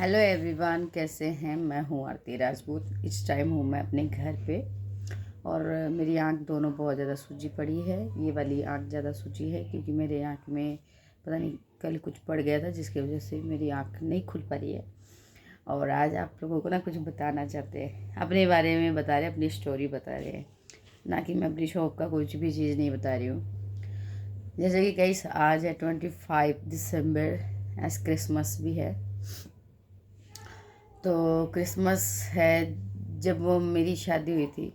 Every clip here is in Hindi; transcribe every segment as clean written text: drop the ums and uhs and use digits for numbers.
हेलो एवरीवन, कैसे हैं। मैं हूँ आरती राजपूत। इस टाइम हूँ मैं अपने घर पे और मेरी आंख दोनों बहुत ज़्यादा सूजी पड़ी है। ये वाली आंख ज़्यादा सूजी है क्योंकि मेरे आंख में पता नहीं कल कुछ पड़ गया था जिसकी वजह से मेरी आंख नहीं खुल पा रही है। और आज आप लोगों को ना कुछ बताना चाहते हैं, अपने बारे में बता रहे हैं, अपनी स्टोरी बता रहे हैं, ना कि मैं अपनी शॉप का कुछ भी चीज़ नहीं बता रही हूँ। जैसे कि कई आज है 25 दिसंबर, आज क्रिसमस भी है। तो क्रिसमस है जब वो मेरी शादी हुई थी।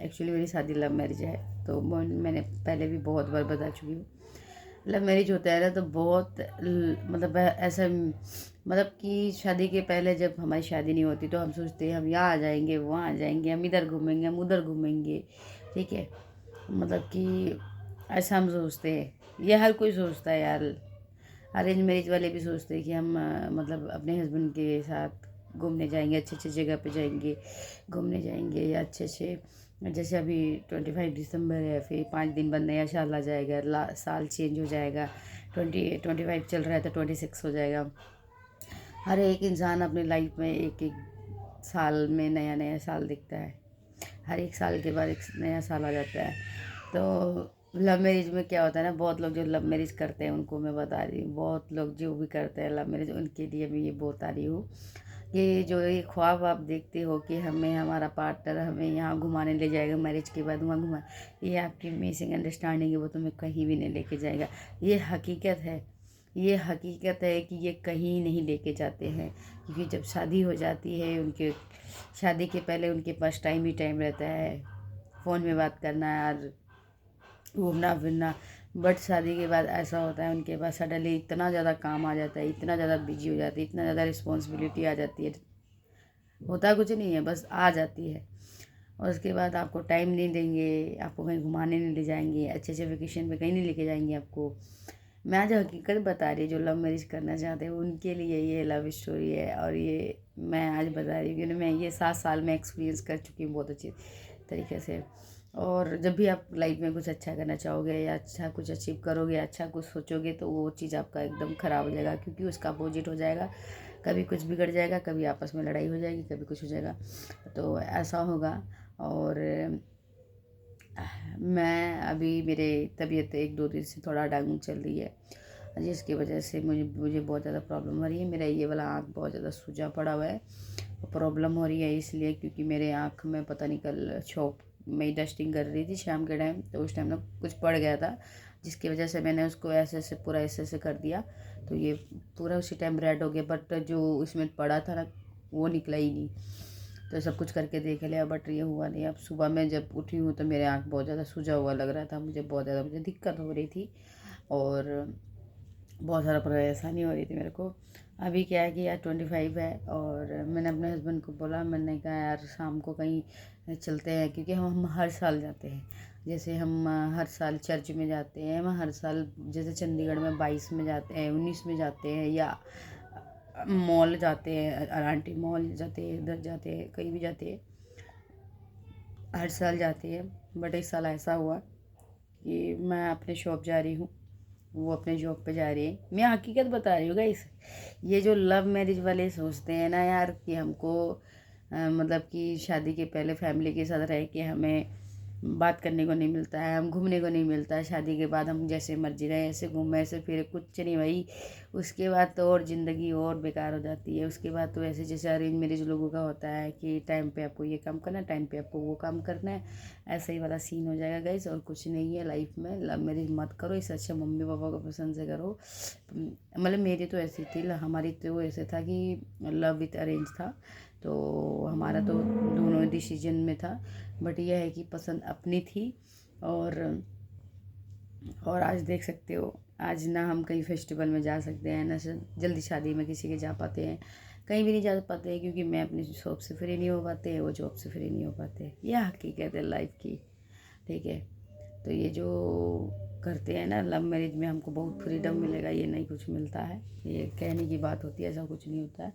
एक्चुअली मेरी शादी लव मैरिज है, तो मैंने पहले भी बहुत बार बता चुकी हूँ। लव मैरिज होता है ना तो बहुत मतलब ऐसा मतलब कि शादी के पहले जब हमारी शादी नहीं होती तो हम सोचते हैं हम यहाँ आ जाएंगे, वहाँ आ जाएंगे, हम इधर घूमेंगे, हम उधर घूमेंगे। ठीक है, मतलब कि ऐसा हम सोचते हैं। ये हर कोई सोचता है यार। अरेंज मैरिज वाले भी सोचते हैं कि हम मतलब अपने हस्बैंड के साथ घूमने जाएंगे, अच्छे अच्छे जगह पे जाएंगे, घूमने जाएंगे, या अच्छे अच्छे जैसे अभी 25 दिसंबर है, फिर 5 दिन बाद नया साल आ जाएगा, साल चेंज हो जाएगा। 25 चल रहा है तो 26 हो जाएगा। हर एक इंसान अपनी लाइफ में एक एक साल में नया नया साल दिखता है। हर एक साल के बाद एक नया साल आ जाता है। तो लव मैरिज में क्या होता है ना, बहुत लोग जो लव मैरिज करते हैं उनको मैं बता रही हूँ, बहुत लोग जो भी करते हैं लव मैरिज उनके लिए मैं ये बता रही हूँ कि जो ये ख्वाब आप देखते हो कि हमें हमारा पार्टनर हमें यहाँ घुमाने ले जाएगा, मैरिज के बाद वहाँ घुमा, ये आपकी मिसिंग अंडरस्टैंडिंग है, वो तुम्हें कहीं भी नहीं लेके जाएगा। ये हकीकत है। ये हकीकत है कि ये कहीं नहीं लेके जाते हैं, क्योंकि जब शादी हो जाती है उनके, शादी के पहले उनके पास टाइम ही टाइम रहता है फ़ोन में बात करना और घूमना फिरना। बट शादी के बाद ऐसा होता है उनके पास सडनली इतना ज़्यादा काम आ जाता है, इतना ज़्यादा बिजी हो जाती है, इतना ज़्यादा रिस्पॉन्सिबिलिटी आ जाती है। होता कुछ नहीं है, बस आ जाती है। और उसके बाद आपको टाइम नहीं देंगे, आपको कहीं घुमाने नहीं ले जाएंगे, अच्छे अच्छे वेकेशन पे कहीं नहीं लेके जाएंगे आपको। मैं आज हकीकत बता रही, जो लव मैरिज करना चाहते हैं उनके लिए ये लव स्टोरी है। और ये मैं आज बता रही हूँ क्योंकि मैं ये 7 साल में एक्सपीरियंस कर चुकी हूँ बहुत अच्छे तरीके से। और जब भी आप लाइफ में कुछ अच्छा करना चाहोगे या अच्छा कुछ अचीव करोगे, अच्छा कुछ सोचोगे, तो वो चीज़ आपका एकदम ख़राब हो जाएगा, क्योंकि उसका अपोजिट हो जाएगा। कभी कुछ बिगड़ जाएगा, कभी आपस में लड़ाई हो जाएगी, कभी कुछ हो जाएगा, तो ऐसा होगा। और मैं अभी मेरे तबीयत 1-2 दिन से थोड़ा डाउन चल रही है, जिसकी वजह से मुझे बहुत ज़्यादा प्रॉब्लम हो रही है। मेरा ये वाला आँख बहुत ज़्यादा सूजा पड़ा हुआ है। प्रॉब्लम हो रही है इसलिए क्योंकि मेरे आँख में पता नहीं, कल शॉप में डस्टिंग कर रही थी शाम के टाइम, तो उस टाइम ना कुछ पड़ गया था, जिसकी वजह से मैंने उसको ऐसे ऐसे पूरा ऐसे ऐसे कर दिया, तो ये पूरा उसी टाइम रेड हो गया। बट जो इसमें पड़ा था ना वो निकला ही नहीं। तो सब कुछ करके देख लिया बट ये हुआ नहीं। अब सुबह में जब उठी हूँ तो मेरे आँख बहुत ज़्यादा सूजा हुआ लग रहा था, मुझे बहुत ज़्यादा मुझे दिक्कत हो रही थी और बहुत सारा परेशानी हो रही थी मेरे को। अभी क्या है कि यार 25 है और मैंने अपने हस्बैंड को बोला, मैंने कहा यार शाम को कहीं चलते हैं, क्योंकि हम हर साल जाते हैं। जैसे हम हर साल चर्च में जाते हैं, हम हर साल जैसे चंडीगढ़ में 22 में जाते हैं, 19 में जाते हैं, या मॉल जाते हैं, आंटी मॉल जाते हैं, इधर जाते हैं, कहीं भी जाते हैं, हर साल जाते हैं। बट इस साल ऐसा हुआ कि मैं अपने शॉप जा रही हूँ, वो अपने जॉब पे जा रही है। मैं हकीकत बता रही हूँ गाइस। ये जो लव मैरिज वाले सोचते हैं ना यार कि हमको मतलब कि शादी के पहले फैमिली के साथ रह के हमें बात करने को नहीं मिलता है, हम घूमने को नहीं मिलता है, शादी के बाद हम जैसे मर्जी रहे ऐसे घूमे ऐसे फिर कुछ नहीं भाई। उसके बाद तो और ज़िंदगी और बेकार हो जाती है। उसके बाद तो ऐसे जैसे अरेंज मैरिज लोगों का होता है कि टाइम पे आपको ये काम करना है, टाइम पे आपको वो काम करना है, ऐसा ही वाला सीन हो जाएगा गाइस। और कुछ नहीं है लाइफ में। लव मैरिज मत करो, इससे अच्छा मम्मी पापा को पसंद से करो। मतलब मेरी तो ऐसी थी, हमारी तो ऐसे था कि लव विथ अरेंज था, तो हमारा तो दोनों डिसीजन में था। बट यह है कि पसंद अपनी थी। और आज देख सकते हो, आज ना हम कहीं फेस्टिवल में जा सकते हैं, ना जल्दी शादी में किसी के जा पाते हैं, कहीं भी नहीं जा पाते हैं, क्योंकि मैं अपनी शॉप से फ्री नहीं हो पाते, वो जॉब से फ्री नहीं हो पाते। यह हकीकत है लाइफ की। ठीक है, तो ये जो करते हैं ना लव मैरिज में, हमको बहुत फ्रीडम मिलेगा, ये नहीं कुछ मिलता है, ये कहने की बात होती है, ऐसा कुछ नहीं होता है।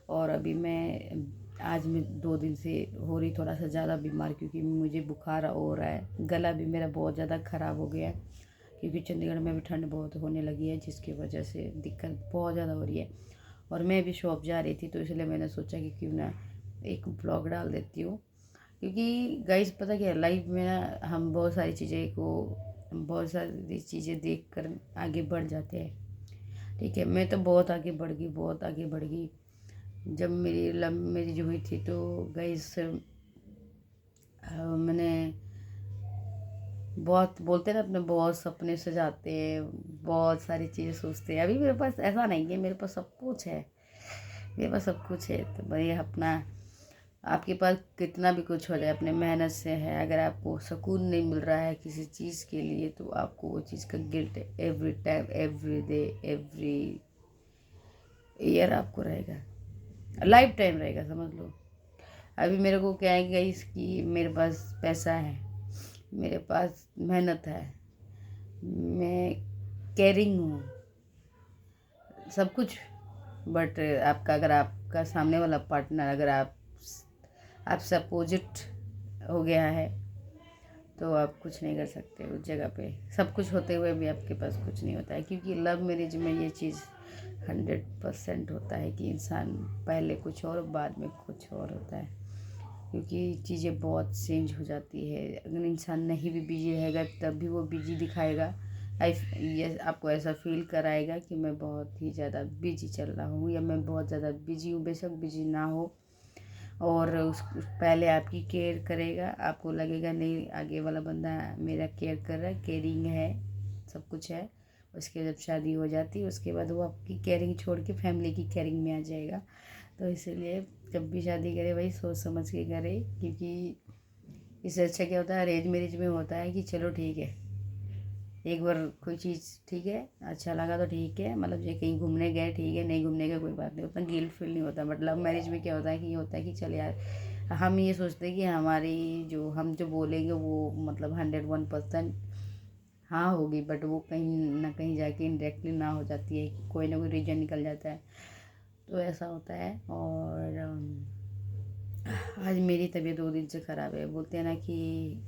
और अभी मैं आज मैं 2 दिन से हो रही थोड़ा सा ज़्यादा बीमार, क्योंकि मुझे बुखार हो रहा है, गला भी मेरा बहुत ज़्यादा ख़राब हो गया है, क्योंकि चंडीगढ़ में भी ठंड बहुत होने लगी है, जिसकी वजह से दिक्कत बहुत ज़्यादा हो रही है। और मैं भी शॉप जा रही थी, तो इसलिए मैंने सोचा कि क्यों ना एक ब्लॉग डाल देती हूँ। क्योंकि गाइस पता क्या है, लाइफ में ना हम बहुत सारी चीज़ें देख कर आगे बढ़ जाते हैं। ठीक है, मैं तो बहुत आगे बढ़ गई, बहुत आगे बढ़ गई। जब मेरी लव मैरिज हुई थी तो गाइस मैंने बहुत बोलते हैं ना, अपने बहुत सपने सजाते हैं, बहुत सारी चीज़ें सोचते हैं। अभी मेरे पास ऐसा नहीं है, मेरे पास सब कुछ है, मेरे पास सब कुछ है। तो भाई अपना, आपके पास कितना भी कुछ हो जाए, अपने मेहनत से है, अगर आपको सुकून नहीं मिल रहा है किसी चीज़ के लिए, तो आपको वो चीज़ का guilt every time, every day, every year आपको रहेगा, लाइफ टाइम रहेगा, समझ लो। अभी मेरे को क्या है कि इसकी, मेरे पास पैसा है, मेरे पास मेहनत है, मैं केयरिंग हूँ, सब कुछ। बट आपका, अगर आपका सामने वाला पार्टनर, अगर आपसे अपोजिट हो गया है, तो आप कुछ नहीं कर सकते उस जगह पे। सब कुछ होते हुए भी आपके पास कुछ नहीं होता है, क्योंकि लव मैरिज में ये चीज़ 100% होता है कि इंसान पहले कुछ और बाद में कुछ और होता है। क्योंकि चीज़ें बहुत चेंज हो जाती है। अगर इंसान नहीं भी बिजी रहेगा तब भी वो बिजी दिखाएगा, ये आपको ऐसा फील कराएगा कि मैं बहुत ही ज़्यादा बिजी चल रहा हूँ, या मैं बहुत ज़्यादा बिजी हूँ। बेशक बिजी ना हो, और पहले आपकी केयर करेगा, आपको लगेगा नहीं आगे वाला बंदा मेरा केयर कर रहा है, केयरिंग है, सब कुछ है। उसके जब शादी हो जाती है, उसके बाद वो आपकी केयरिंग छोड़ के फैमिली की केयरिंग में आ जाएगा। तो इसीलिए जब भी शादी करे भाई सोच समझ के करे, क्योंकि इससे अच्छा क्या होता है, अरेंज मैरिज में होता है कि चलो ठीक है, एक बार कोई चीज़ ठीक है, अच्छा लगा तो ठीक है, मतलब ये कहीं घूमने गए ठीक है, नहीं घूमने गए कोई बात नहीं, उतना गिल्ट फील नहीं होता। बट लव मैरिज में क्या होता है कि ये होता है कि चल यार, हम ये सोचते हैं कि हम जो बोलेंगे वो मतलब 101% हाँ होगी, बट वो कहीं ना कहीं जाके इनडायरेक्टली ना हो जाती है, कोई ना कोई रीजन निकल जाता है। तो ऐसा होता है। और आज मेरी तबीयत 2 दिन से ख़राब है। बोलते हैं ना कि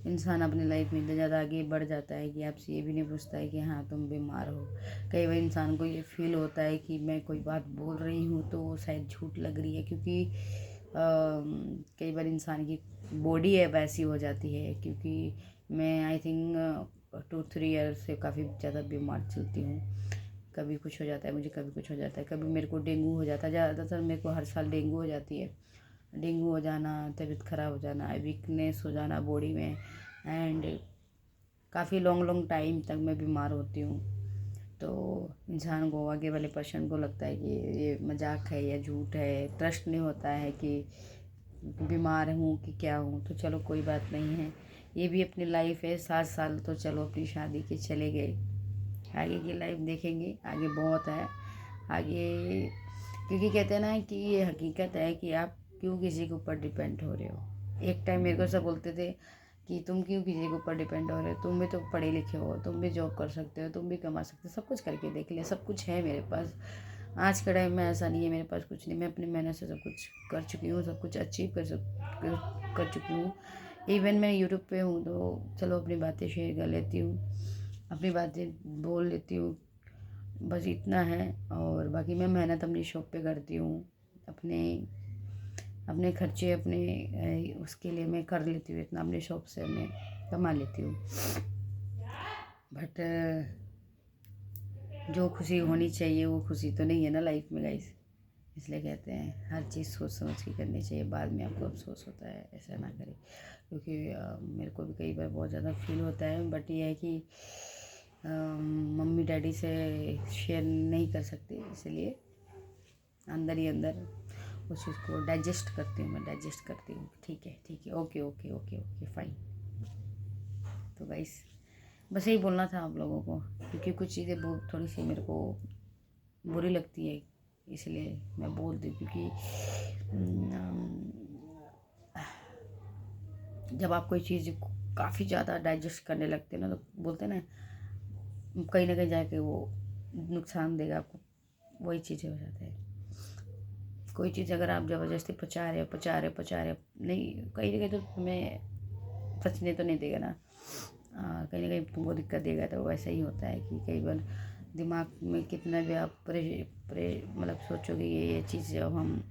इंसान अपनी लाइफ में इतना ज़्यादा आगे बढ़ जाता है कि आपसे ये भी नहीं पूछता है कि हाँ तुम बीमार हो। कई बार इंसान को ये फील होता है कि मैं कोई बात बोल रही हूँ तो वो शायद झूठ लग रही है, क्योंकि कई बार इंसान की बॉडी है वैसी हो जाती है। क्योंकि मैं आई थिंक 2-3 ईयर से काफ़ी ज़्यादा बीमार चलती हूँ। कभी कुछ हो जाता है मुझे, कभी कुछ हो जाता है, कभी मेरे को डेंगू हो जाता है। ज़्यादातर मेरे को हर साल डेंगू हो जाती है। डेंगू हो जाना, तबीयत ख़राब हो जाना, वीकनेस हो जाना बॉडी में, एंड काफ़ी लॉन्ग लॉन्ग टाइम तक मैं बीमार होती हूँ। तो इंसान को, आगे वाले पर्सन को लगता है कि ये मजाक है या झूठ है, ट्रस्ट नहीं होता है कि बीमार हूँ कि क्या हूँ। तो चलो कोई बात नहीं है, ये भी अपनी लाइफ है। 7 साल तो चलो अपनी शादी के चले गए, आगे की लाइफ देखेंगे, आगे बहुत है आगे। क्योंकि कहते हैं ना कि ये हकीकत है कि आप क्यों किसी के ऊपर डिपेंड हो रहे हो। एक टाइम मेरे को सब बोलते थे कि तुम क्यों किसी के ऊपर डिपेंड हो रहे हो, तुम भी तो पढ़े लिखे हो, तुम भी जॉब कर सकते हो, तुम भी कमा सकते हो, सब कुछ करके देख लिया, सब कुछ है मेरे पास। आज के टाइम में ऐसा नहीं है मेरे पास कुछ नहीं, मैं अपनी मेहनत से सब कुछ कर चुकी हूँ, सब कुछ अचीव कर चुकी हूँ। इवन मैं यूट्यूब पे हूँ तो चलो अपनी बातें शेयर कर लेती हूँ, अपनी बातें बोल लेती हूँ, बस इतना है। और बाकी मैं मेहनत अपनी शॉप पे करती हूँ, अपने अपने खर्चे उसके लिए मैं कर लेती हूँ, इतना अपने शॉप से मैं कमा लेती हूँ। बट जो खुशी होनी चाहिए वो खुशी तो नहीं है ना लाइफ में गाइस। इसलिए कहते हैं हर चीज़ सोच समझ के करनी चाहिए, बाद में आपको अफसोस होता है, ऐसा ना करें। क्योंकि मेरे को भी कई बार बहुत ज़्यादा फील होता है, बट ये है कि मम्मी डैडी से शेयर नहीं कर सकती, इसलिए अंदर ही अंदर उस चीज़ को डाइजेस्ट करती हूँ, मैं डाइजेस्ट करती हूँ। ठीक है ठीक है, okay okay okay okay fine. तो गाइस बस यही बोलना था आप लोगों को, क्योंकि कुछ चीज़ें बहुत थोड़ी सी मेरे को बुरी लगती है, इसलिए मैं बोल दी। क्योंकि जब आप कोई चीज़ काफ़ी ज़्यादा डाइजेस्ट करने लगते हैं ना, तो बोलते हैं ना कहीं जाके वो नुकसान देगा आपको, वही चीज़ें हो जाते हैं। कोई चीज़ अगर आप ज़बरदस्ती पचा रहे हो नहीं, कहीं ना कहीं तो तुम्हें पचने तो नहीं देगा ना, कहीं ना कहीं तुमको दिक्कत देगा। तो वैसा ही होता है कि कई बार दिमाग में कितना भी आप मतलब सोचोगे ये चीज़, जब हम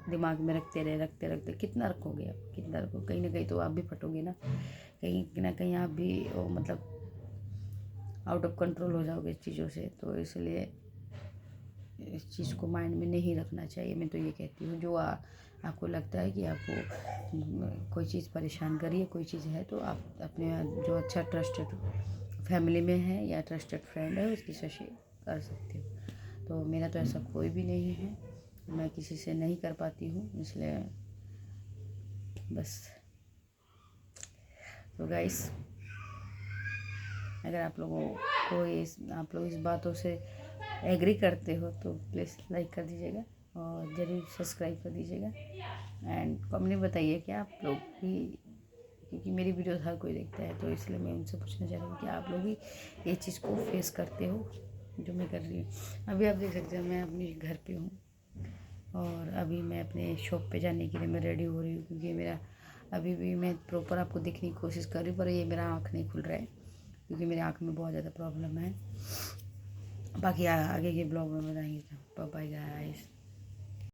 दिमाग में रखते रखते कितना रखोगे आप, कितना रखोगे, कहीं ना कहीं तो आप भी फटोगे ना, कहीं ना कहीं आप भी मतलब आउट ऑफ कंट्रोल हो जाओगे इस चीज़ों से। तो इसलिए इस चीज़ को माइंड में नहीं रखना चाहिए। मैं तो ये कहती हूँ, जो आपको लगता है कि आपको कोई चीज़ परेशान कर रही है, कोई चीज़ है, तो आप अपने जो अच्छा ट्रस्टेड फैमिली में है या ट्रस्टेड फ्रेंड है उसकी से शेयर कर सकते हो। तो मेरा तो ऐसा कोई भी नहीं है, मैं किसी से नहीं कर पाती हूँ, इसलिए बस। तो गाइस, अगर आप लोगों को आप लोग इस बातों से एग्री करते हो तो प्लीज़ लाइक कर दीजिएगा और ज़रूर सब्सक्राइब कर दीजिएगा एंड कमेंट में बताइए कि आप लोग भी, क्योंकि मेरी वीडियो हर कोई देखता है, तो इसलिए मैं उनसे पूछना चाह रही हूँ कि आप लोग भी ये चीज़ को फेस करते हो जो मैं कर रही हूँ। अभी आप देख सकते हो मैं अपने घर पे हूँ और अभी मैं अपने शॉप पे जाने के लिए मैं रेडी हो रही हूँ, क्योंकि मेरा अभी भी मैं प्रॉपर आपको देखने की कोशिश कर रही हूँ, पर ये मेरा आँख नहीं खुल रहा है क्योंकि मेरी आँख में बहुत ज़्यादा प्रॉब्लम है। बाकी आगे के ब्लॉग में बताएंगे। Bye guys.